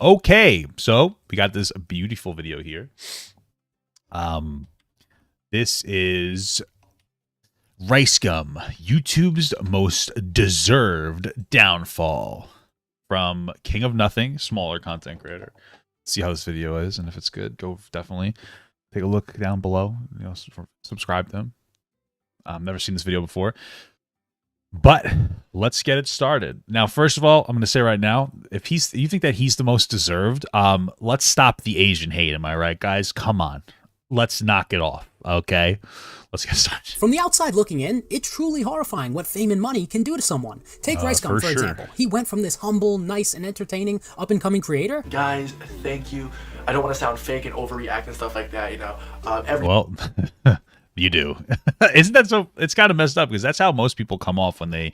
Okay, so we got this beautiful video here. This is RiceGum, YouTube's most deserved downfall, from King of Nothing, smaller content creator. See how this video is, and if it's good, go definitely take a look down below. You know, subscribe to him. I've never seen this video before. But let's get it started. Now, first of all, I'm going to say right now, if you think that he's the most deserved, let's stop the Asian hate. Am I right, guys? Come on. Let's knock it off, okay? Let's get started. From the outside looking in, it's truly horrifying what fame and money can do to someone. Take RiceGum, for example. He went from this humble, nice, and entertaining up-and-coming creator. Guys, thank you. I don't want to sound fake and overreact and stuff like that, you know. Well, you do. Isn't that so? It's kind of messed up because that's how most people come off when they...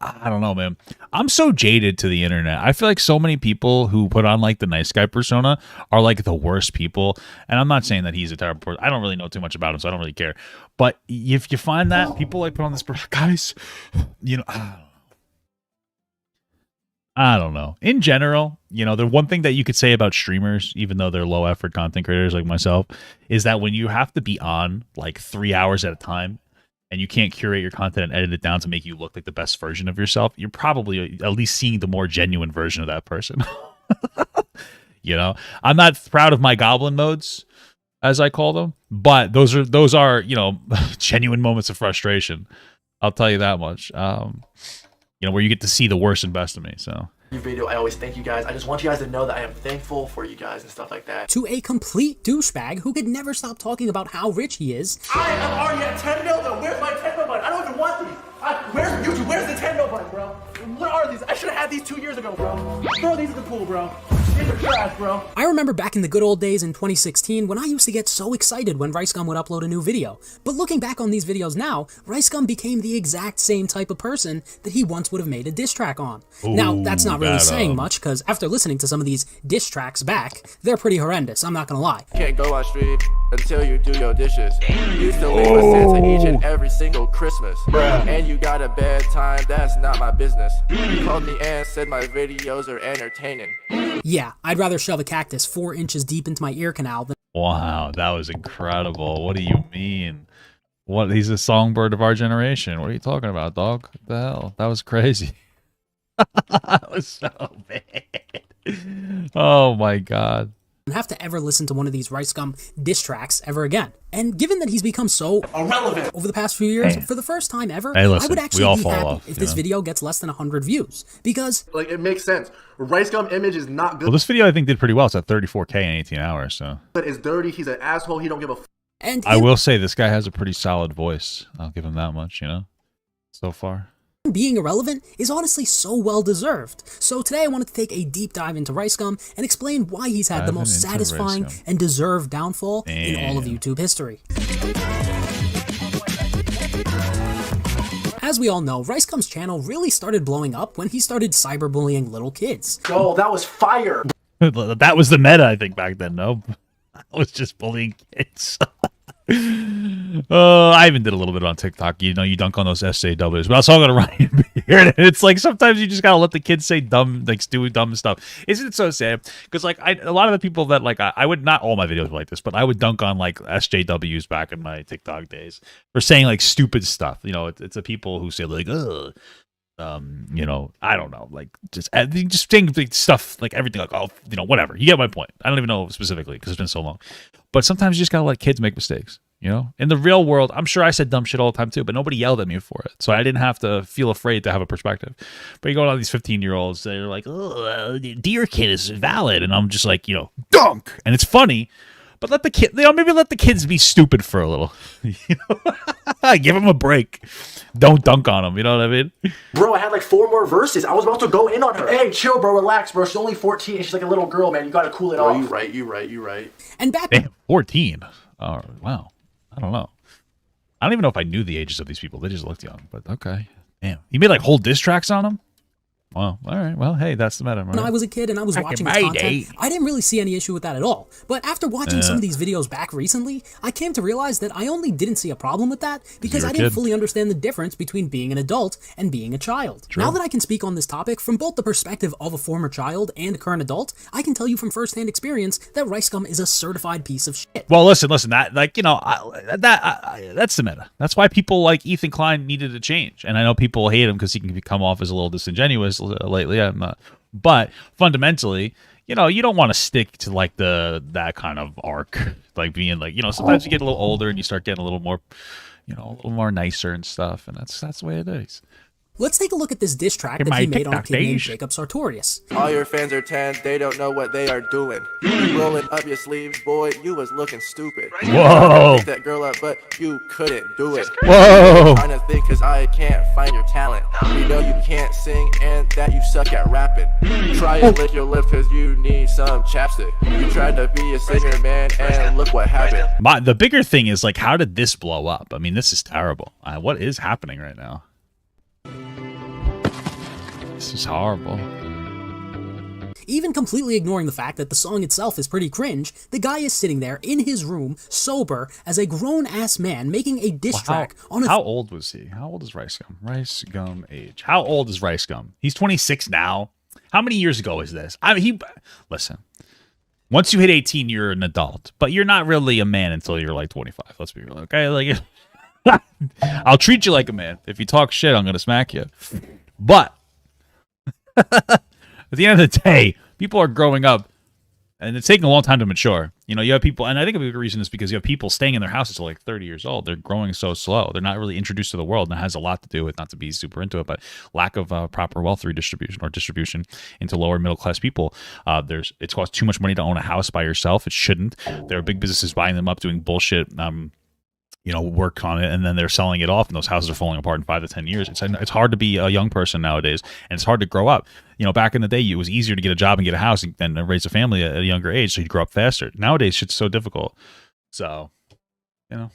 I don't know, man. I'm so jaded to the internet. I feel like so many people who put on like the nice guy persona are like the worst people. And I'm not saying that he's a terrible person. I don't really know too much about him, so I don't really care. But if you find that people like put on this guys, you know, I don't know. In general, you know, the one thing that you could say about streamers, even though they're low effort content creators like myself, is that when you have to be on like 3 hours at a time, and you can't curate your content and edit it down to make you look like the best version of yourself, you're probably at least seeing the more genuine version of that person. You know, I'm not proud of my goblin modes, as I call them, but those are you know, genuine moments of frustration. I'll tell you that much. You know, where you get to see the worst and best of me. So. Video, I always thank you guys. I just want you guys to know that I am thankful for you guys and stuff like that. To a complete douchebag who could never stop talking about how rich he is. I am already at 10 mil though. Where's my 10 mil button? I don't even want these. Where's YouTube? Where's the 10 mil button, bro? What are these? I should have had these 2 years ago, bro. Throw these in the pool, bro. These are trash, bro. I remember back in the good old days in 2016 when I used to get so excited when RiceGum would upload a new video. But looking back on these videos now, RiceGum became the exact same type of person that he once would have made a diss track on. Ooh, now, that's not really saying much, because after listening to some of these diss tracks back, they're pretty horrendous, I'm not gonna lie. Can't go on street until you do your dishes. Used to live with Santa each and every single Christmas. And you got a bad time, that's not my business. You called me and said my videos are entertaining. Yeah, I'd rather shove a cactus 4 inches deep into my ear canal than... Wow, that was incredible. What do you mean? What? He's a songbird of our generation. What are you talking about, dog? What the hell? That was crazy. That was so bad. Oh my god. Have to ever listen to one of these RiceGum diss tracks ever again. And given that he's become so irrelevant over the past few years, for the first time ever, hey, listen, I would actually be happy off, if this video gets less than 100 views. Because, like, it makes sense. RiceGum image is not good. Well, this video I think did pretty well. It's at 34K in 18 hours, so. But it's dirty. He's an asshole. He don't give a f. And I will say this guy has a pretty solid voice. I'll give him that much, you know, so far. Being irrelevant is honestly so well deserved. So today I wanted to take a deep dive into RiceGum and explain why he's had the most satisfying and deserved downfall in all of YouTube history. As we all know, RiceGum's channel really started blowing up when he started cyberbullying little kids. Yo, that was fire. That was the meta, I think, back then. No, I was just bullying kids. I even did a little bit on TikTok. You know, you dunk on those SJWs, but I was talking to Ryan Beard. It's like sometimes you just gotta let the kids say dumb, like do dumb stuff. Isn't it so sad? Because like a lot of the people that like I would, not all my videos were like this, but I would dunk on like SJWs back in my TikTok days for saying like stupid stuff. You know, it's the people who say like, ugh. You know, I don't know, like just saying stuff like everything, like, oh, you know, whatever. You get my point. I don't even know specifically because it's been so long. But sometimes you just gotta let kids make mistakes. You know, in the real world, I'm sure I said dumb shit all the time too, but nobody yelled at me for it, so I didn't have to feel afraid to have a perspective. But you go on these 15-year-olds, they're like, "Oh, dear kid is valid," and I'm just like, you know, dunk, and it's funny. But let the kid, you know, maybe let the kids be stupid for a little. You know? Give them a break. Don't dunk on them. You know what I mean? Bro, I had like 4 more verses. I was about to go in on her. Hey, chill, bro. Relax, bro. She's only 14 and she's like a little girl, man. You gotta cool it off. You right. And back... Damn, 14. Oh, wow. I don't know. I don't even know if I knew the ages of these people. They just looked young, but okay. Damn. You made like whole diss tracks on them? Well, all right. Well, hey, that's the meta. When I was a kid and I was watching his content, I didn't really see any issue with that at all. But after watching some of these videos back recently, I came to realize that I only didn't see a problem with that because I didn't fully understand the difference between being an adult and being a child. True. Now that I can speak on this topic from both the perspective of a former child and a current adult, I can tell you from firsthand experience that RiceGum is a certified piece of shit. Well, listen, that, like, you know, that's the meta. That's why people like Ethan Klein needed to change. And I know people hate him because he can come off as a little disingenuous lately. I'm not, but fundamentally, you know, you don't want to stick to like that kind of arc, like being like, you know, sometimes you get a little older and you start getting a little more, you know, a little more nicer and stuff, and that's the way it is. Let's take a look at this diss track that he made on a kid named Jacob Sartorius. All your fans are 10, they don't know what they are doing. Rolling up your sleeves, boy, you was looking stupid. Whoa. Pick that girl up, but you couldn't do it. Whoa. Trying to think cause I can't find your talent. You know you can't sing and that you suck at rapping. Try and lick your lips cause you need some chapstick. You tried to be a singer, man, and look what happened. The bigger thing is, like, how did this blow up? I mean, this is terrible. What is happening right now? This is horrible. Even completely ignoring the fact that the song itself is pretty cringe, the guy is sitting there in his room, sober, as a grown-ass man making a diss track on a... How old was he? How old is RiceGum? RiceGum age. How old is RiceGum? He's 26 now. How many years ago is this? I mean, listen. Once you hit 18, you're an adult, but you're not really a man until you're like 25. Let's be real, okay? Like, I'll treat you like a man. If you talk shit, I'm gonna smack you. But at the end of the day, people are growing up, and it's taking a long time to mature. You know, you have people, and I think a big reason is because you have people staying in their houses till like 30 years old. They're growing so slow. They're not really introduced to the world, and that has a lot to do with, not to be super into it, but lack of proper wealth redistribution or distribution into lower middle class people. It costs too much money to own a house by yourself. It shouldn't. There are big businesses buying them up, doing bullshit. You know, work on it, and then they're selling it off, and those houses are falling apart in 5 to 10 years. It's hard to be a young person nowadays, and it's hard to grow up. You know, back in the day, it was easier to get a job and get a house and raise a family at a younger age, so you'd grow up faster. Nowadays, shit's so difficult. So, you know.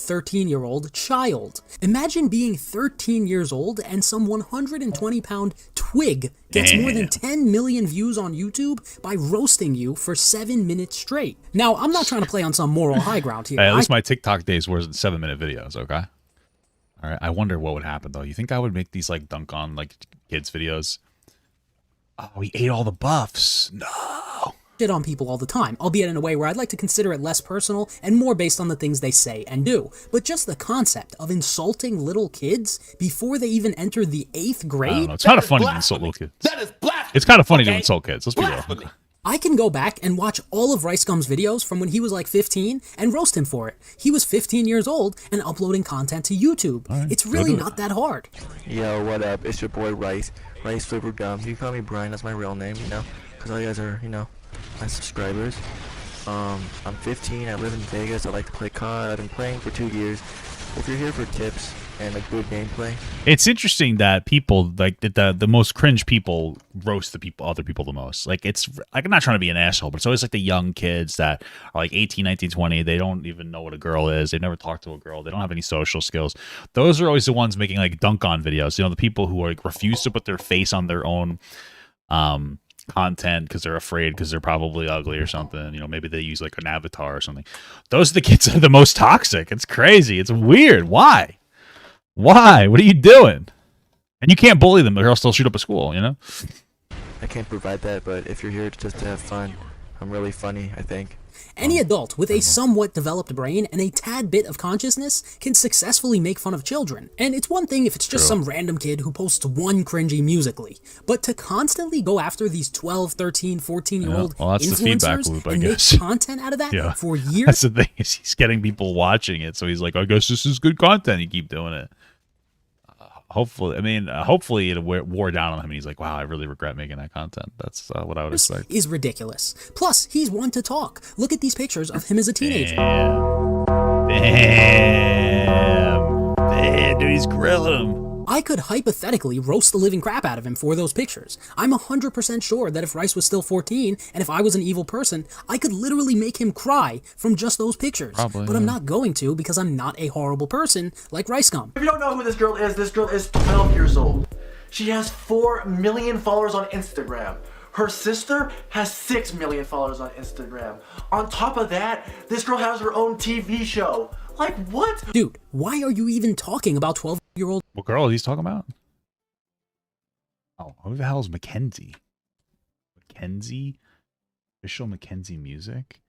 13-year-old child. Imagine being 13 years old and some 120-pound twig gets more than 10 million views on YouTube by roasting you for 7 minutes straight. Now, I'm not trying to play on some moral high ground here. Hey, at least my TikTok days were 7-minute videos, okay? All right, I wonder what would happen, though. You think I would make these, like, dunk on, like, kids videos? Oh, he ate all the buffs. No. Shit on people all the time, albeit in a way where I'd like to consider it less personal and more based on the things they say and do. But just the concept of insulting little kids before they even enter the 8th grade? I don't know. It's kind of funny to insult little kids. That is blasphemy. It's kind of funny to insult kids. Let's be real. I can go back and watch all of RiceGum's videos from when he was like 15 and roast him for it. He was 15 years old and uploading content to YouTube. Right, it's really not that hard. Yo, what up? It's your boy Rice Flipper Gum. You can call me Brian, that's my real name, you know, because all you guys are, you know, my subscribers. I'm 15, I live in Vegas, I like to play COD, I've been playing for 2 years. If you're here for tips and a good gameplay. It's interesting that people, like, the most cringe people roast other people the most. Like, it's, like, I'm not trying to be an asshole, but it's always like the young kids that are like 18, 19, 20, they don't even know what a girl is, they never talked to a girl, they don't have any social skills. Those are always the ones making, like, dunk on videos. You know, the people who are, like, refuse to put their face on their own content because they're afraid, because they're probably ugly or something. You know, maybe they use like an avatar or something. Those are the kids that are the most toxic. It's crazy. It's weird. Why? What are you doing? And you can't bully them, or else they'll shoot up a school, you know? I can't provide that, but if you're here just to have fun, I'm really funny, I think. Any adult with a somewhat developed brain and a tad bit of consciousness can successfully make fun of children. And it's one thing if it's just some random kid who posts one cringy Musical.ly, but to constantly go after these 12, 13, 14-year-old influencers and make content out of that for years. That's the thing, is he's getting people watching it, so he's like, I guess this is good content. You keep doing it. Hopefully it wore down on him and he's like, wow, I really regret making that content. That's what I would expect. Is ridiculous. Plus, he's one to talk. Look at these pictures of him as a teenager. Damn, dude, he's grilling him. I could hypothetically roast the living crap out of him for those pictures. I'm 100% sure that if Rice was still 14, and if I was an evil person, I could literally make him cry from just those pictures. Probably, but I'm not going to, because I'm not a horrible person like RiceGum. If you don't know who this girl is 12 years old. She has 4 million followers on Instagram. Her sister has 6 million followers on Instagram. On top of that, this girl has her own TV show. Like, what? Dude, why are you even talking about 12-year-old? What girl he's talking about? Oh, who the hell is Mackenzie? Mackenzie? Official Mackenzie music?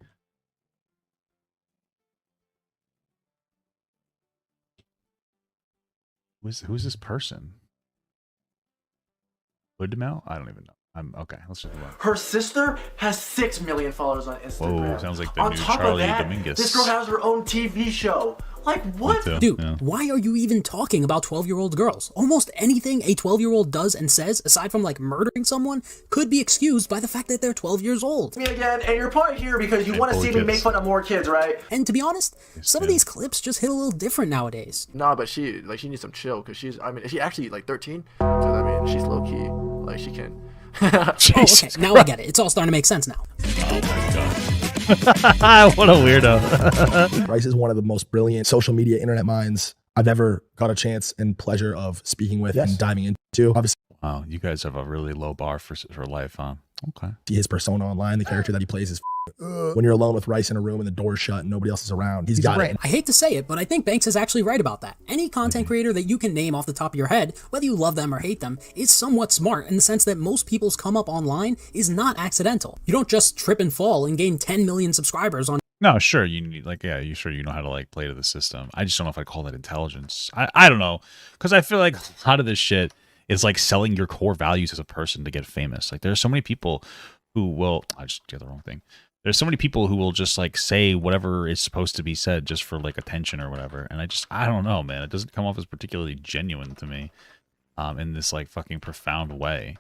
Who's this person? Hoodmouth? I don't even know. Okay, let's just move on. Her sister has 6 million followers on Instagram. Whoa, sounds like the on new top Charlie of that, Dominguez. this girl has her own TV show. Like, what? Dude, Yeah. why are you even talking about 12-year-old girls? Almost anything a 12-year-old does and says, aside from like murdering someone, could be excused by the fact that they're 12 years old. Me again, and you're probably here because you And want to poor see me kids. make fun of more kids, right? And to be honest, some of too. these clips just hit a little different nowadays. Nah, but she needs some chill because she's, I mean, is she actually like 13? Because I mean, she's low key, like she can. Oh, okay, now I get it. It's all starting to make sense now. Oh my god. What a weirdo. Rice is one of the most brilliant social media internet minds I've ever got a chance and pleasure of speaking with and diving into. Obviously, Wow, you guys have a really low bar for life, huh? Okay. his persona online, the character that he plays is when you're alone with Rice in a room and the door's shut and nobody else is around, he's got it. I hate to say it, but I think Banks is actually right about that. Any content creator that you can name off the top of your head, whether you love them or hate them, is somewhat smart in the sense that most people's come up online is not accidental. You don't just trip and fall and gain 10 million subscribers on No, sure, you need you know how to like play to the system. I just don't know if I call that intelligence. I don't know, because I feel like a lot of this shit is like selling your core values as a person to get famous. Like there's so many people who will, I just did the wrong thing. There's so many people who will just like say whatever is supposed to be said just for like attention or whatever. And I don't know, man. It doesn't come off as particularly genuine to me, in this like fucking profound way.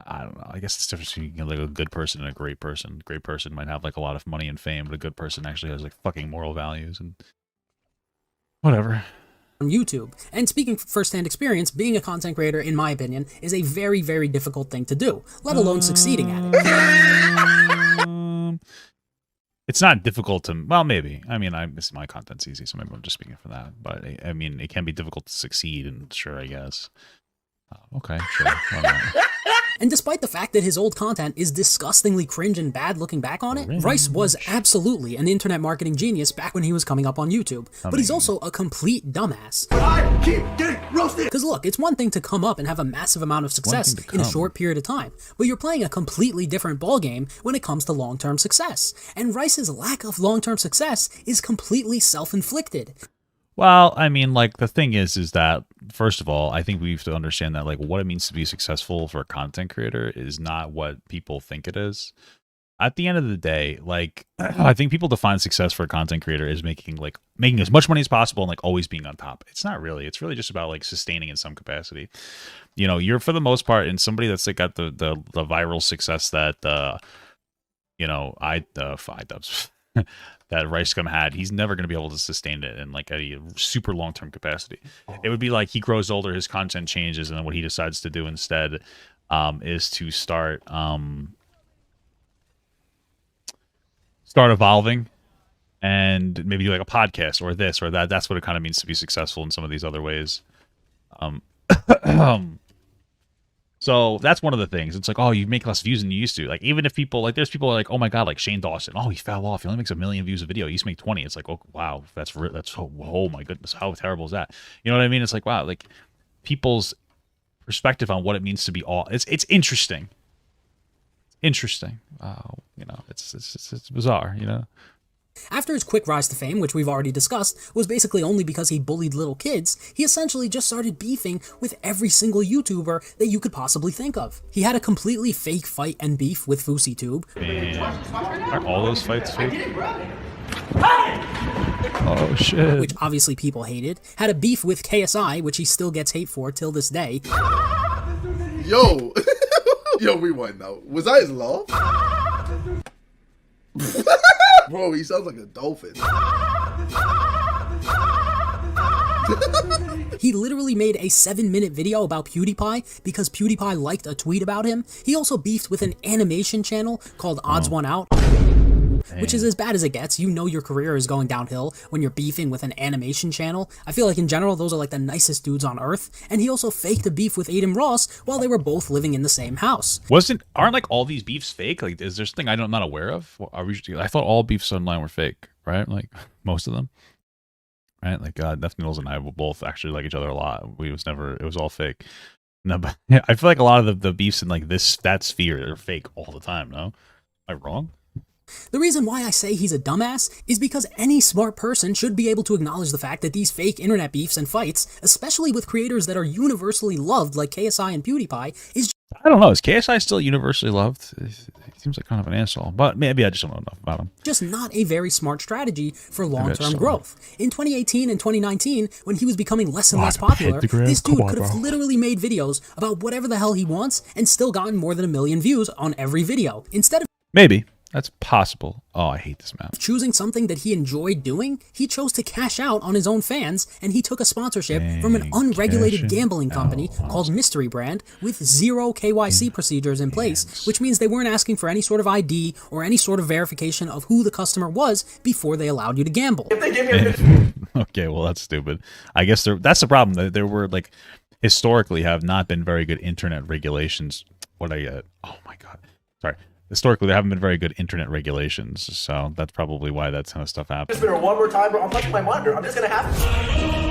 I don't know. I guess it's the difference between like a good person and a great person. A great person might have like a lot of money and fame, but a good person actually has like fucking moral values and whatever. YouTube. And speaking from first-hand experience, being a content creator, in my opinion, is a very, very difficult thing to do, let alone succeeding at it. It's not difficult to, well, maybe. I mean, my content's easy, so maybe I'm just speaking for that. But I mean, it can be difficult to succeed, and sure, I guess. Okay, sure. Why not? And despite the fact that his old content is disgustingly cringe and bad looking back on it, Rice was absolutely an internet marketing genius back when he was coming up on YouTube. But he's also a complete dumbass. I keep getting roasted. Because look, it's one thing to come up and have a massive amount of success in a short period of time, but you're playing a completely different ballgame when it comes to long-term success. And Rice's lack of long-term success is completely self-inflicted. Well, I mean, like, the thing is that, first of all, I think we have to understand that, like, what it means to be successful for a content creator is not what people think it is. At the end of the day, like, I think people define success for a content creator as making as much money as possible and, like, always being on top. It's not really. It's really just about, like, sustaining in some capacity. You know, you're, for the most part, in somebody that's, like, got the viral success that, you know, that RiceGum had, he's never going to be able to sustain it in like a super long-term capacity. It would be like he grows older, his content changes, and then what he decides to do instead is to start evolving and maybe do like a podcast or this or that. That's what it kind of means to be successful in some of these other ways. So that's one of the things. It's like, oh, you make less views than you used to. Like, even if people, like, there's people like, oh my God, like Shane Dawson. Oh, he fell off. He only makes 1 million views a video. He used to make 20. It's like, oh, wow, oh my goodness, how terrible is that? You know what I mean? It's like, wow, like people's perspective on what it means to be it's interesting. Interesting. You know, it's bizarre, you know? After his quick rise to fame, which we've already discussed, was basically only because he bullied little kids, he essentially just started beefing with every single YouTuber that you could possibly think of. He had a completely fake fight and beef with FouseyTube. And are all those fights fake? Oh, shit. Which obviously people hated. Had a beef with KSI, which he still gets hate for till this day. Yo! Yo, rewind now. Was that his laugh? Bro, he sounds like a dolphin. He literally made a 7-minute video about PewDiePie because PewDiePie liked a tweet about him. He also beefed with an animation channel called Odds One Out, which is as bad as it gets. You know your career is going downhill when you're beefing with an animation channel. I feel like in general, those are like the nicest dudes on earth. And he also faked a beef with Aiden Ross while they were both living in the same house. Aren't like all these beefs fake? Like, is there something I'm not aware of? I thought all beefs online were fake, right? Like most of them, right? Like Death Noodles and I will both actually like each other a lot. It was all fake. No, but yeah, I feel like a lot of the beefs in like that sphere are fake all the time. No, am I wrong? The reason why I say he's a dumbass is because any smart person should be able to acknowledge the fact that these fake internet beefs and fights, especially with creators that are universally loved like KSI and PewDiePie, is I don't know. Is KSI still universally loved? He seems like kind of an asshole, but maybe I just don't know enough about him. just not a very smart strategy for long-term growth. In 2018 and 2019, when he was becoming less and less popular, this dude could have literally made videos about whatever the hell he wants and still gotten more than 1 million views on every video. Instead of Maybe. That's possible. Oh, I hate this map. choosing something that he enjoyed doing, he chose to cash out on his own fans, and he took a sponsorship from an unregulated gambling company called Mystery Brand with zero KYC procedures in place, which means they weren't asking for any sort of ID or any sort of verification of who the customer was before they allowed you to gamble. If they give me a Okay, well, that's stupid. I guess that's the problem. There were, like, historically have not been very good internet regulations. Oh, my God. Sorry. Historically, there haven't been very good internet regulations, so that's probably why that kind of stuff happens. one more time, bro. I'm touching my monitor. I'm just gonna have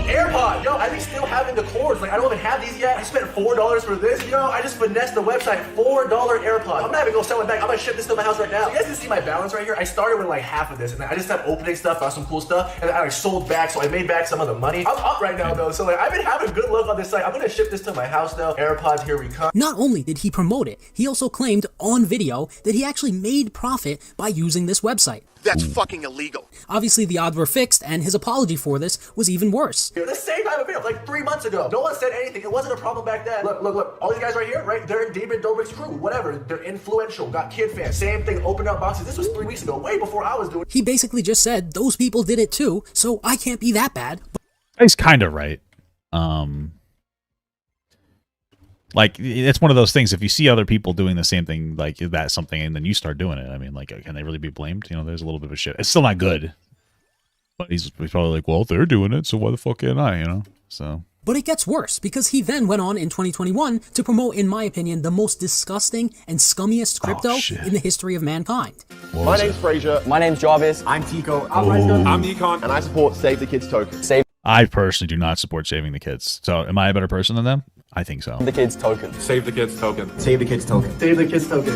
AirPod. Yo, I be still having the cords. Like, I don't even have these yet. I spent $4 for this. Yo, I just finessed the website. $4 AirPod. I'm not even gonna sell it back. I'm gonna ship this to my house right now. So you guys can see my balance right here. I started with like half of this, and I just started opening stuff, got some cool stuff, and I like sold back, so I made back some of the money. I'm up right now, though, so like I've been having good luck on this site. I'm gonna ship this to my house now. AirPods, here we come. Not only did he promote it, he also claimed on video that he actually made profit by using this website. That's fucking illegal. Obviously, the odds were fixed, and his apology for this was even worse. The same type of video, like 3 months ago. No one said anything. It wasn't a problem back then. Look. All these guys right here, right? They're in David Dobrik's crew. Whatever. They're influential. Got kid fans. Same thing. Opened up boxes. This was 3 weeks ago. Way before I was doing it. He basically just said, those people did it too, so I can't be that bad. He's kind of right. Like, it's one of those things. If you see other people doing the same thing, like that's something, and then you start doing it, I mean, like, can they really be blamed? You know, there's a little bit of a shit. It's still not good. But he's probably like, well, they're doing it, so why the fuck can't I, you know? So. But it gets worse, because he then went on in 2021 to promote, in my opinion, the most disgusting and scummiest crypto in the history of mankind. My name's Frazier. My name's Jarvis. I'm Tico. I'm RiceGum. I'm Econ. And I support Save the Kids token. I personally do not support saving the kids. So, am I a better person than them? I think so. The Kids token. Save the Kids token. Save the Kids token. Save the kids token.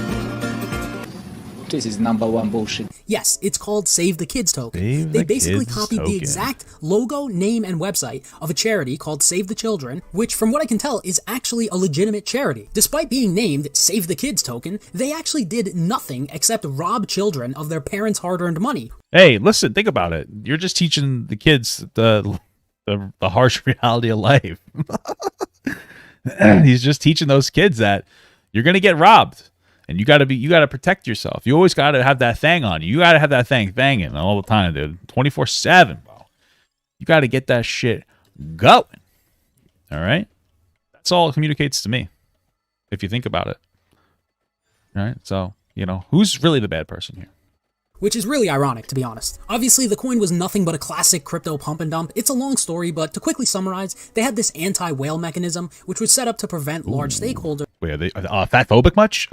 This is #1 bullshit. Yes, it's called Save the Kids token. They basically copied the exact logo, name, and website of a charity called Save the Children, which from what I can tell is actually a legitimate charity. Despite being named Save the Kids token, they actually did nothing except rob children of their parents' hard-earned money. Hey, listen, think about it. You're just teaching the kids the harsh reality of life. He's just teaching those kids that you're gonna get robbed, and you gotta protect yourself. You always gotta have that thing on you. You gotta have that thing banging all the time, dude. 24/7, bro. You gotta get that shit going. All right, that's all it communicates to me. If you think about it, all right. So you know who's really the bad person here. Which is really ironic, to be honest. Obviously, the coin was nothing but a classic crypto pump and dump. It's a long story, but to quickly summarize, they had this anti-whale mechanism, which was set up to prevent large stakeholders Wait, are they fat-phobic much?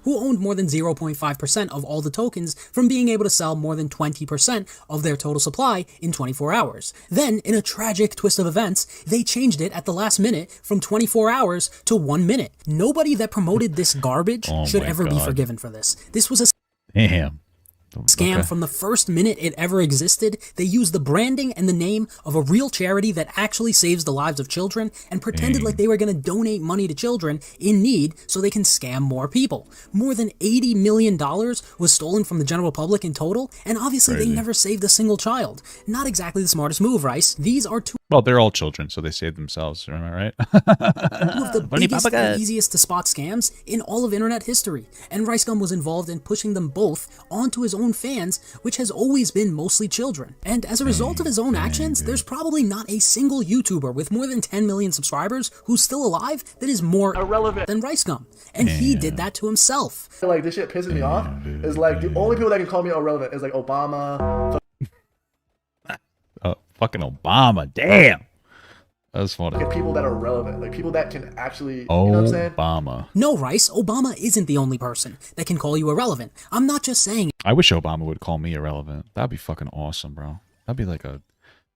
who owned more than 0.5% of all the tokens from being able to sell more than 20% of their total supply in 24 hours. Then, in a tragic twist of events, they changed it at the last minute from 24 hours to 1 minute. Nobody that promoted this garbage should ever be forgiven for this. This was a Damn. scam from the first minute it ever existed. They used the branding and the name of a real charity that actually saves the lives of children and pretended like they were going to donate money to children in need so they can scam more people. More than $80 million was stolen from the general public in total, and obviously they never saved a single child. Not exactly the smartest move, Rice. These are two Well, they're all children, so they save themselves. Am I right? Two of the biggest and easiest to spot scams in all of internet history, and RiceGum was involved in pushing them both onto his own fans, which has always been mostly children. And as a result of his own actions, there's probably not a single YouTuber with more than 10 million subscribers who's still alive that is more irrelevant than RiceGum. And he did that to himself. Like, this shit pisses me off. Is like, the only people that can call me irrelevant is like Obama. Fucking Obama, damn. That was funny. People that are relevant, like people that can actually, you know what I'm saying? Obama. No, Rice, Obama isn't the only person that can call you irrelevant. I'm not just saying. I wish Obama would call me irrelevant. That'd be fucking awesome, bro. That'd be like that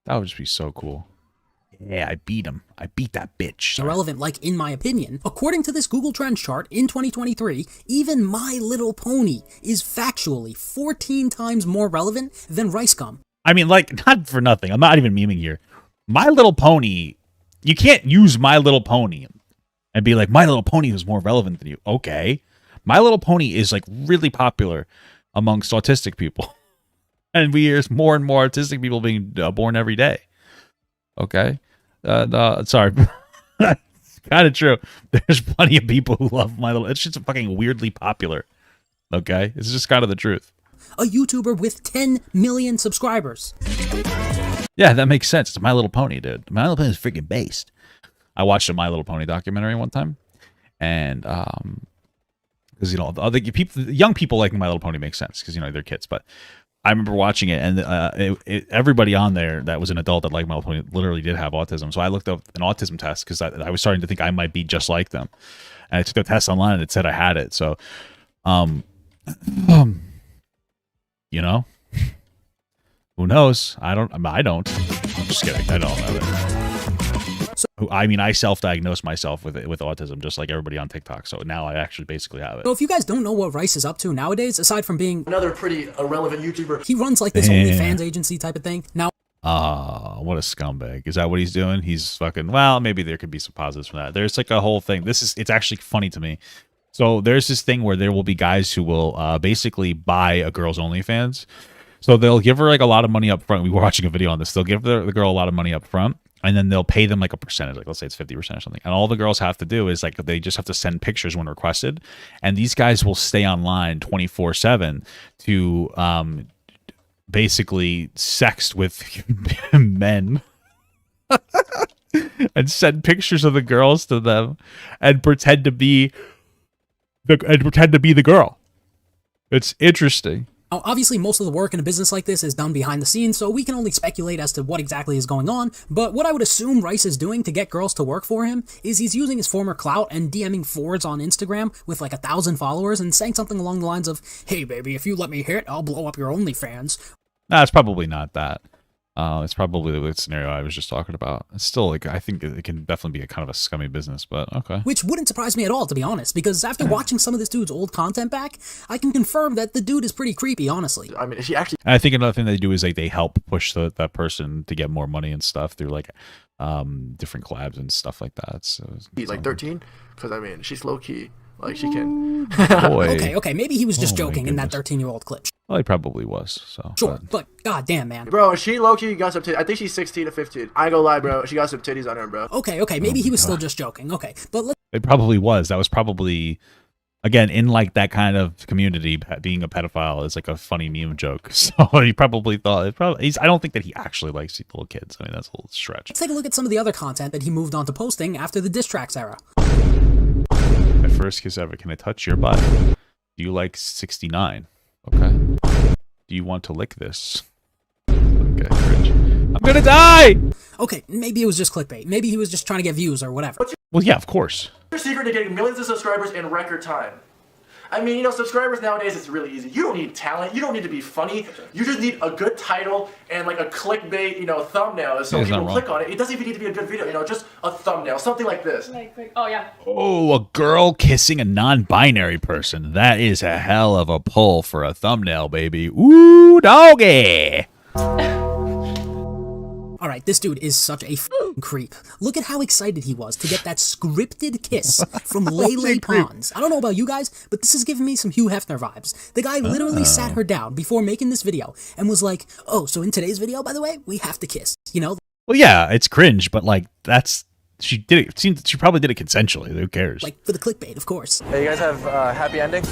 would just be so cool. Yeah, I beat him. I beat that bitch. Irrelevant, like, in my opinion. According to this Google Trends chart, in 2023, even My Little Pony is factually 14 times more relevant than RiceGum. I mean, like, not for nothing. I'm not even memeing here. My Little Pony, you can't use My Little Pony and be like, My Little Pony was more relevant than you. Okay. My Little Pony is, like, really popular amongst autistic people. And we hear more and more autistic people being born every day. Okay. No, sorry. It's kind of true. There's plenty of people who love My Little. It's just fucking weirdly popular. Okay. It's just kind of the truth. A YouTuber with 10 million subscribers. Yeah, that makes sense. It's My Little Pony, dude. My Little Pony is freaking based. I watched a My Little Pony documentary one time, and because you know the other people, young people liking My Little Pony makes sense because you know they're kids. But I remember watching it, and everybody on there that was an adult that liked My Little Pony literally did have autism. So I looked up an autism test because I was starting to think I might be just like them, and I took the test online and it said I had it. So, you know, who knows? I don't. I'm just kidding. I don't have it. So, I mean, I self-diagnosed myself with autism, just like everybody on TikTok. So now I actually basically have it. So if you guys don't know what Rice is up to nowadays, aside from being another pretty irrelevant YouTuber, he runs like this OnlyFans agency type of thing. Now, what a scumbag! Is that what he's doing? He's fucking. Well, maybe there could be some positives from that. There's like a whole thing. It's actually funny to me. So there's this thing where there will be guys who will basically buy a girl's OnlyFans. So they'll give her like a lot of money up front. We were watching a video on this. They'll give the girl a lot of money up front, and then they'll pay them like a percentage. Like let's say it's 50% or something. And all the girls have to do is like they just have to send pictures when requested. And these guys will stay online 24/7 to basically sext with men. And send pictures of the girls to them and pretend to be the girl. It's interesting. Now, obviously, most of the work in a business like this is done behind the scenes, so we can only speculate as to what exactly is going on, but what I would assume Rice is doing to get girls to work for him is he's using his former clout and DMing Fords on Instagram with like 1,000 followers and saying something along the lines of, "Hey baby, if you let me hit, I'll blow up your OnlyFans." Nah, it's probably not that. It's probably the scenario I was just talking about. It's still like I think it can definitely be a kind of a scummy business, but okay. Which wouldn't surprise me at all, to be honest, because after watching some of this dude's old content back, I can confirm that the dude is pretty creepy, honestly. I mean, is she actually? And I think another thing they do is like they help push that person to get more money and stuff through like different collabs and stuff like that. So He's like 13, because I mean she's low key. Like she can. Boy. Okay, maybe he was just joking in that 13-year-old clip. Well, he probably was. So sure, but goddamn, man. Bro, she low-key got some titties. I think she's 16 or 15. I ain't gonna lie, bro. She got some titties on her, bro. Okay, maybe he was still just joking. Okay, but let's... It probably was. That was probably, again, in like that kind of community, being a pedophile is like a funny meme joke. So he probably thought, I don't think that he actually likes little kids. I mean, that's a little stretch. Let's take a look at some of the other content that he moved on to posting after the diss tracks era. My first kiss ever. Can I touch your butt? Do you like 69? Okay. Do you want to lick this? Okay, Rich. I'm gonna die! Okay, maybe it was just clickbait. Maybe he was just trying to get views or whatever. Well, yeah, of course. What's your secret to getting millions of subscribers in record time? I mean, you know, subscribers nowadays, it's really easy. You don't need talent. You don't need to be funny. You just need a good title and like a clickbait, you know, thumbnail so people click on it. It doesn't even need to be a good video, you know, just a thumbnail, something like this. Oh, yeah. Oh, a girl kissing a non-binary person. That is a hell of a pull for a thumbnail, baby. Ooh, doggy. Alright, this dude is such a f***ing creep. Look at how excited he was to get that scripted kiss from Lele Pons. I don't know about you guys, but this is giving me some Hugh Hefner vibes. The guy literally sat her down before making this video and was like, "Oh, so in today's video, by the way, we have to kiss." You know? Well, yeah, it's cringe, but like that's she did it. Seems she probably did it consensually. Who cares? Like for the clickbait, of course. Hey, you guys have happy ending?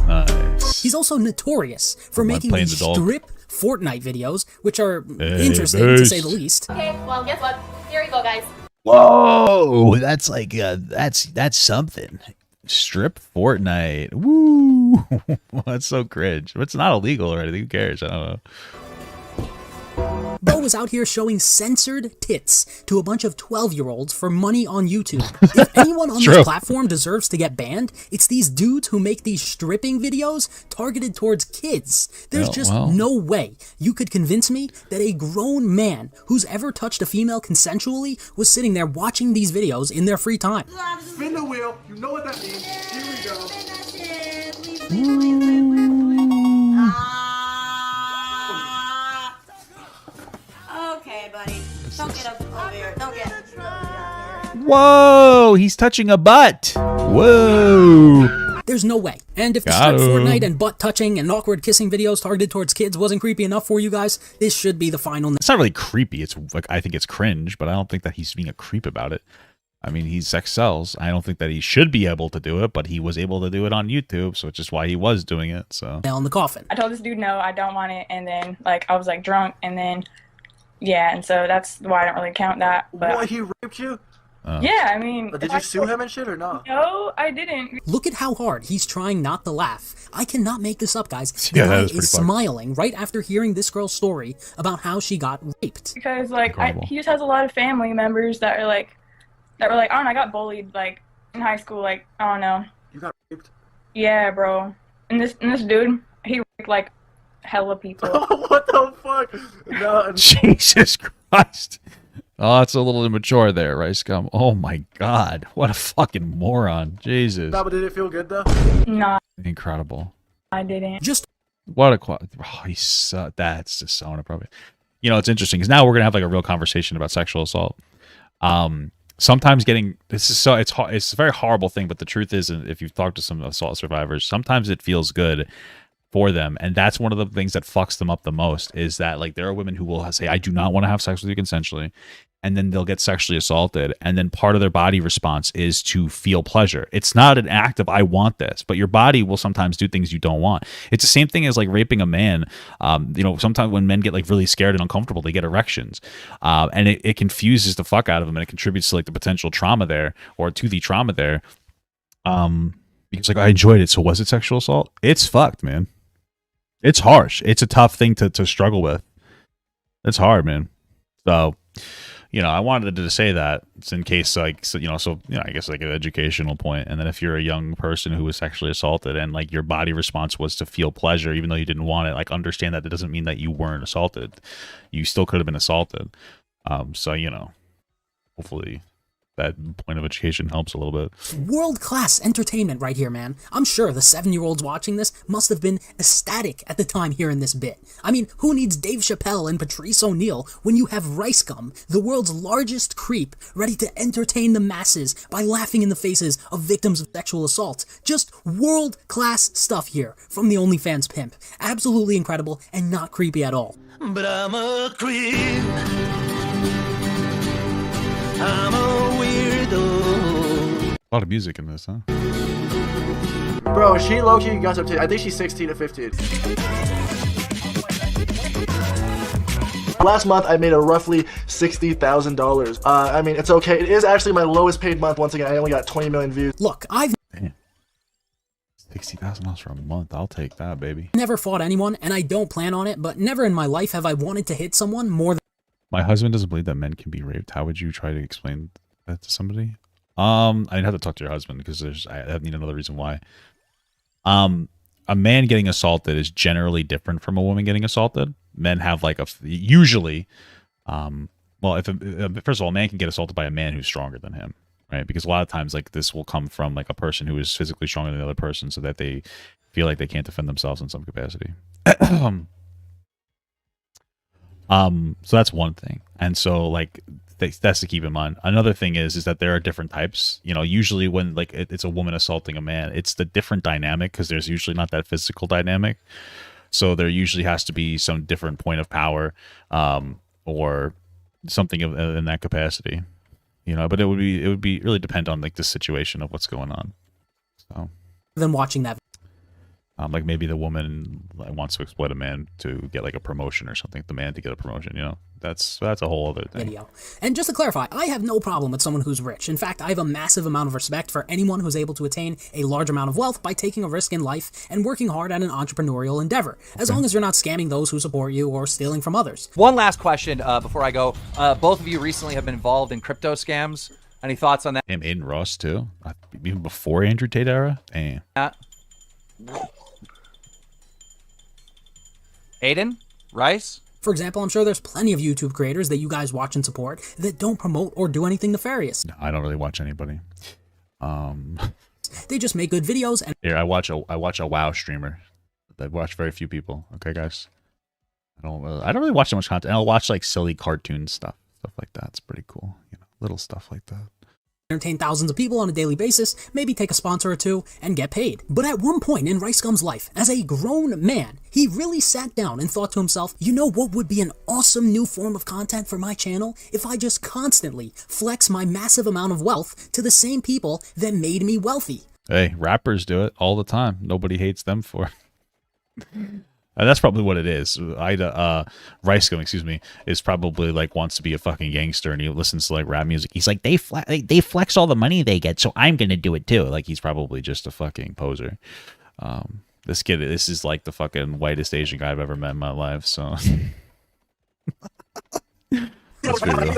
Nice. He's also notorious for making playing these the dog. strip Fortnite videos, which are interesting to say the least. Okay, well, guess what? Here we go, guys. Whoa, that's like that's something. Strip Fortnite. Woo. That's so cringe. But it's not illegal or anything. Who cares? I don't know. Bo was out here showing censored tits to a bunch of 12-year-olds for money on YouTube. If anyone on this platform deserves to get banned, it's these dudes who make these stripping videos targeted towards kids. There's just no way you could convince me that a grown man who's ever touched a female consensually was sitting there watching these videos in their free time. Spin the wheel. You know what that means. Here we go. Okay, buddy. Don't get up over here. Don't get Whoa, he's touching a butt. Whoa. There's no way. And if the strip Fortnite and butt touching and awkward kissing videos targeted towards kids wasn't creepy enough for you guys, this should be the final. It's not really creepy. It's like I think it's cringe, but I don't think that he's being a creep about it. I mean, he's sex sells. I don't think that he should be able to do it, but he was able to do it on YouTube, so it's just why he was doing it. So nail in the coffin. I told this dude no, I don't want it, and then like I was like drunk, and then yeah, and so that's why I don't really count that. But What, he raped you? yeah, I mean, Did you sue him and shit or not? No, I didn't. Look at how hard he's trying not to laugh. I cannot make this up, guys. The Yeah, guy that is pretty is smiling right after hearing this girl's story about how she got raped. Because like he just has a lot of family members that were like, oh, and I got bullied like in high school. Like I don't know. You got raped? Yeah, bro. And this dude, he raped like hella people. What the fuck? No. Jesus Christ. Oh, that's a little immature there, RiceGum. Oh my God. What a fucking moron. Jesus. No, but did it feel good though? Nah, Incredible. I didn't. Just What a that's just so inappropriate. You know, it's interesting because now we're gonna have like a real conversation about sexual assault. Sometimes getting it's a very horrible thing, but the truth is, if you've talked to some assault survivors, sometimes it feels good for them, and that's one of the things that fucks them up the most. Is that like there are women who will say, "I do not want to have sex with you consensually," and then they'll get sexually assaulted, and then part of their body response is to feel pleasure. It's not an act of "I want this," but your body will sometimes do things you don't want. It's the same thing as like raping a man. You know, sometimes when men get like really scared and uncomfortable, they get erections, and it confuses the fuck out of them, and it contributes to like the potential trauma there, or to the trauma there. Because like I enjoyed it, so was it sexual assault? It's fucked, man. It's harsh. It's a tough thing to struggle with. It's hard, man. So, you know, I wanted to say that in case, like, so, I guess like an educational point. And then if you're a young person who was sexually assaulted and like your body response was to feel pleasure, even though you didn't want it, like understand that it doesn't mean that you weren't assaulted. You still could have been assaulted. So, you know, hopefully that point of education helps a little bit. world-class entertainment right here, man. I'm sure the 7-year-olds watching this must have been ecstatic at the time hearing this bit. I mean, who needs Dave Chappelle and Patrice O'Neal when you have RiceGum, the world's largest creep, ready to entertain the masses by laughing in the faces of victims of sexual assault? Just world-class stuff here from the OnlyFans pimp. Absolutely incredible and not creepy at all. But I'm a creep. I'm a weirdo. A lot of music in this, huh? Bro, she low-key got some titties. I think she's 16 to 15. Last month, I made a roughly $60,000. I mean, it's okay. It is actually my lowest paid month. Once again, I only got 20 million views. Look, I've $60,000 for a month. I'll take that, baby. never fought anyone, and I don't plan on it, but never in my life have I wanted to hit someone more than My husband doesn't believe that men can be raped. How would you try to explain that to somebody? I'd have to talk to your husband because I need another reason why. A man getting assaulted is generally different from a woman getting assaulted. Men have like usually, well, first of all, a man can get assaulted by a man who's stronger than him, right? Because a lot of times like this will come from like a person who is physically stronger than the other person so that they feel like they can't defend themselves in some capacity. So that's one thing. And so like that's to keep in mind. Another thing is that there are different types. You know, usually when like it's a woman assaulting a man, it's the different dynamic because there's usually not that physical dynamic. So there usually has to be some different point of power, or something in that capacity, you know. But it would be really depend on like the situation of what's going on. So than watching that. Like maybe the woman wants to exploit a man to get like a promotion or something. The man to get a promotion, you know. That's a whole other thing. Video. And just to clarify, I have no problem with someone who's rich. In fact, I have a massive amount of respect for anyone who's able to attain a large amount of wealth by taking a risk in life and working hard at an entrepreneurial endeavor, as long as you're not scamming those who support you or stealing from others. One last question before I go. Both of you recently have been involved in crypto scams. Any thoughts on that? Him, Aiden Ross too, even before Andrew Tate era. Damn. Aiden? Rice? For example, I'm sure there's plenty of YouTube creators that you guys watch and support that don't promote or do anything nefarious. No, I don't really watch anybody. They just make good videos and here I watch a WoW streamer. I watch very few people. Okay, guys. I don't really watch that much content. And I'll watch like silly cartoon stuff like that. It's pretty cool. You know, little stuff like that. Entertain thousands of people on a daily basis, maybe take a sponsor or two, and get paid. But at one point in RiceGum's life, as a grown man, he really sat down and thought to himself, you know what would be an awesome new form of content for my channel if I just constantly flex my massive amount of wealth to the same people that made me wealthy. Hey, rappers do it all the time. Nobody hates them for it. And that's probably what it is. RiceGum, excuse me, is probably like wants to be a fucking gangster, and he listens to like rap music. He's like, they flex all the money they get, so I'm gonna do it too. Like he's probably just a fucking poser. This is like the fucking whitest Asian guy I've ever met in my life. So let's be real.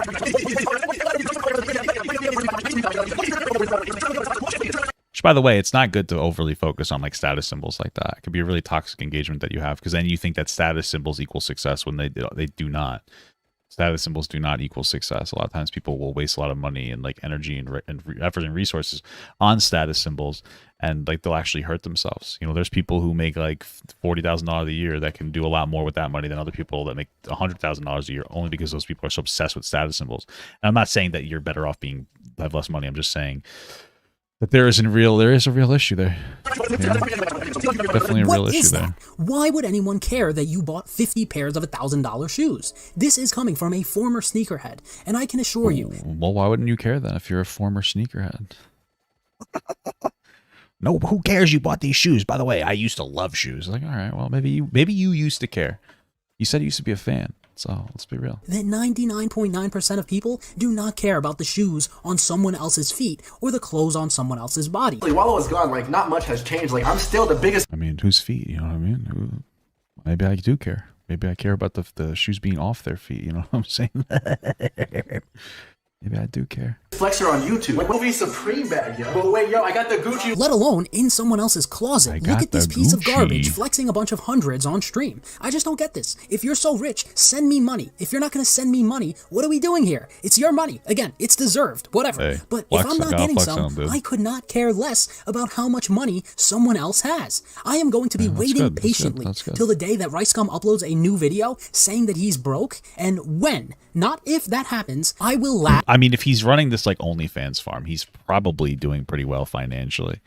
Which, by the way, it's not good to overly focus on like status symbols like that. It could be a really toxic engagement that you have, because then you think that status symbols equal success when they do not. Status symbols do not equal success. A lot of times people will waste a lot of money and like energy and effort and resources on status symbols, and like they'll actually hurt themselves. You know, there's people who make like $40,000 a year that can do a lot more with that money than other people that make $100,000 a year, only because those people are so obsessed with status symbols. And I'm not saying that you're better off have less money. I'm just saying but there is a real issue there. You know? Definitely a real issue there. Why would anyone care that you bought 50 pairs of $1,000 shoes? This is coming from a former sneakerhead, and I can assure you. Well, why wouldn't you care then if you're a former sneakerhead? No, who cares you bought these shoes? By the way, I used to love shoes. Like, all right, well, maybe you used to care. You said you used to be a fan. So let's be real. That 99.9% of people do not care about the shoes on someone else's feet or the clothes on someone else's body. While I was gone, like, not much has changed. Like, I'm still the biggest. I mean, whose feet? You know what I mean? Maybe I do care. Maybe I care about the shoes being off their feet. You know what I'm saying? Maybe I do care. Flexer on YouTube. Like, movie Supreme bag, yo. But wait, yo, I got the Gucci. Let alone in someone else's closet. Look at this piece of garbage flexing a bunch of hundreds on stream. I just don't get this. If you're so rich, send me money. If you're not going to send me money, what are we doing here? It's your money. Again, it's deserved. Whatever. Hey, but if I'm not getting some, I could not care less about how much money someone else has. I am going to be waiting patiently till the day that RiceGum uploads a new video saying that he's broke, and when, not if that happens, I will laugh. I mean, if he's running this like OnlyFans farm, he's probably doing pretty well financially.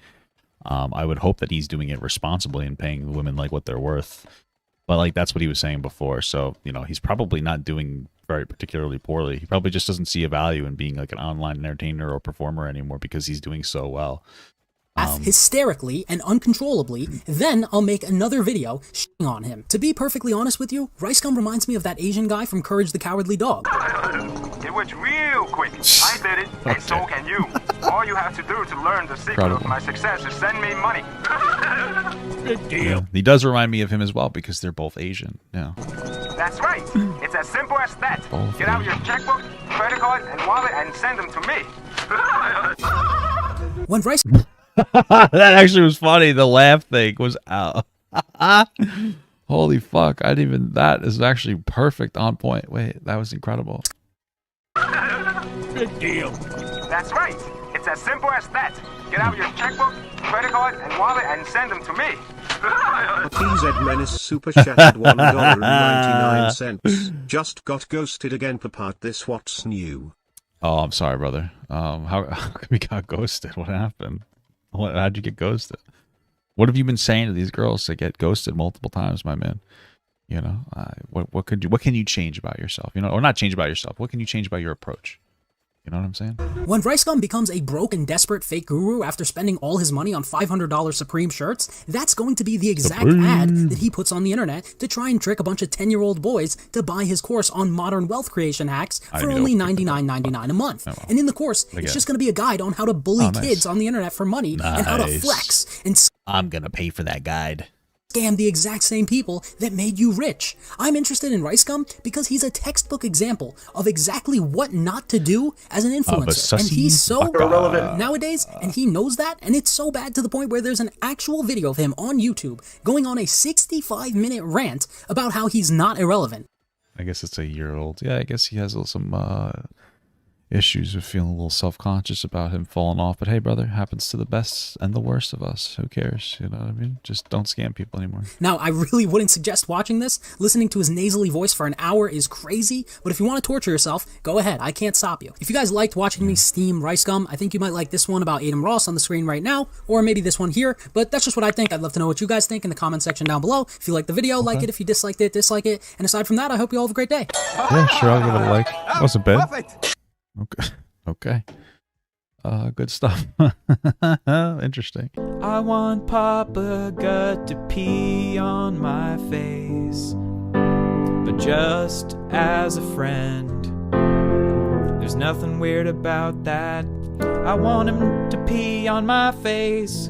I would hope that he's doing it responsibly and paying women like what they're worth. But like that's what he was saying before. So, you know, he's probably not doing very particularly poorly. He probably just doesn't see a value in being like an online entertainer or performer anymore because he's doing so well. Hysterically and uncontrollably, then I'll make another video shitting on him. To be perfectly honest with you, RiceGum reminds me of that Asian guy from Courage the Cowardly Dog. It was real quick. I did it, and so can you. All you have to do to learn the secret of my success is send me money. Good deal. Yeah, he does remind me of him as well because they're both Asian. Yeah. That's right. It's as simple as that. Get out your checkbook, credit card, and wallet and send them to me. When Rice... That actually was funny. The laugh thing was out. Holy fuck. That is actually perfect, on point. Wait, that was incredible. Good deal. That's right. It's as simple as that. Get out your checkbook, credit card, and wallet and send them to me. PZ Menace super chatted $1.99. Just got ghosted again, Papa. This what's new? Oh, I'm sorry, brother. How come we got ghosted? What happened? How'd you get ghosted? What have you been saying to these girls to get ghosted multiple times, my man? You know, what can you change about yourself? You know, or not change about yourself. What can you change about your approach? You know what I'm saying? When RiceGum becomes a broke and desperate fake guru after spending all his money on $500 Supreme shirts, that's going to be the exact ad that he puts on the internet to try and trick a bunch of 10-year-old boys to buy his course on modern wealth creation hacks for only $99.99 a month. Oh, well. And in the course, it's just going to be a guide on how to bully kids on the internet for money and how to flex. And I'm going to pay for that guide. Scam the exact same people that made you rich. I'm interested in RiceGum because he's a textbook example of exactly what not to do as an influencer. And he's so irrelevant nowadays, and he knows that, and it's so bad to the point where there's an actual video of him on YouTube going on a 65-minute rant about how he's not irrelevant. I guess it's a year old. Yeah, I guess he has some issues with feeling a little self-conscious about him falling off. But hey, brother, happens to the best and the worst of us. Who cares? You know what I mean? Just don't scam people anymore. Now, I really wouldn't suggest watching this. Listening to his nasally voice for an hour is crazy, but if you want to torture yourself, go ahead. I can't stop you. If you guys liked watching me steam RiceGum, I think you might like this one about Adam Ross on the screen right now, or maybe this one here, but that's just what I think. I'd love to know what you guys think in the comment section down below. If you liked the video, like it. If you disliked it, dislike it. And aside from that, I hope you all have a great day. Yeah, sure, I'll give it a like. It wasn't bad. Okay. Okay. Good stuff. Interesting. I want Papa Gut to pee on my face, but just as a friend. There's nothing weird about that. I want him to pee on my face.